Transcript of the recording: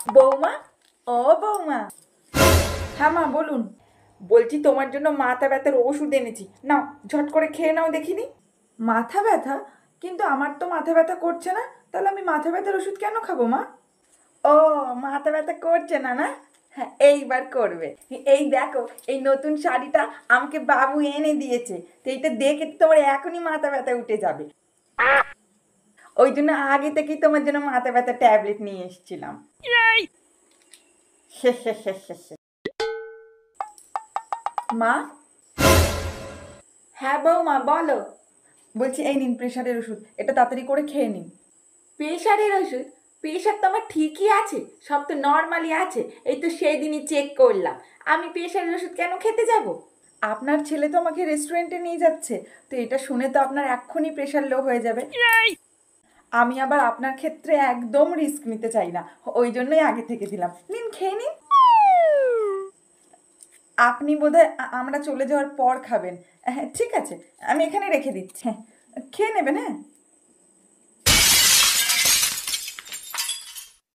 বৌমা, ও বৌমা। হ্যাঁ মা বলুন। বলছি তোমার জন্য মাথা ব্যথার ওষুধ এনেছি, নাও ঝট করে খেয়ে নাও দেখিনি। মাথা ব্যথা? কিন্তু আমার তো মাথা ব্যথা করছে না, তাহলে আমি মাথা ব্যথার ওষুধ কেন খাবো মা? ও, মাথা ব্যথা করছে না না? হ্যাঁ এইবার করবে। এই দেখো, এই নতুন শাড়িটা আমাকে বাবু এনে দিয়েছে, তো এইটা দেখে তোমার এখনই মাথা ব্যথা উঠে যাবে। ওই জন্য আগে থেকেই তোমার জন্য মাথা ব্যথা ট্যাবলেট নিয়ে এসেছিলাম। মা। হ্যাঁ বৌমা বলো। বলছি এই নিন প্রেশারের ওষুধ, এটা তাড়াতাড়ি করে খেয়ে নিন। প্রেশারের ওষুধ? প্রেশার তো আমার ঠিকই আছে, সব তো নর্মালি আছে, এই তো সেই দিনই চেক করলাম। আমি প্রেশারের ওষুধ কেন খেতে যাব? আপনার ছেলে তো আমাকে রেস্টুরেন্টে নিয়ে যাচ্ছে, তো এটা শুনে তো আপনার এক্ষুনি প্রেশার লো হয়ে যাবে। আমি আবার আপনার ক্ষেত্রে একদম রিস্ক নিতে চাই না, ওই জন্যই আগে থেকে দিলাম। নিন খেয়ে নিন। আপনি বোধহয় আমরা চলে যাওয়ার পর খাবেন। হ্যাঁ ঠিক আছে, আমি এখানে রেখে দিচ্ছি। হ্যাঁ, খেয়ে নেবেন। হ্যাঁ।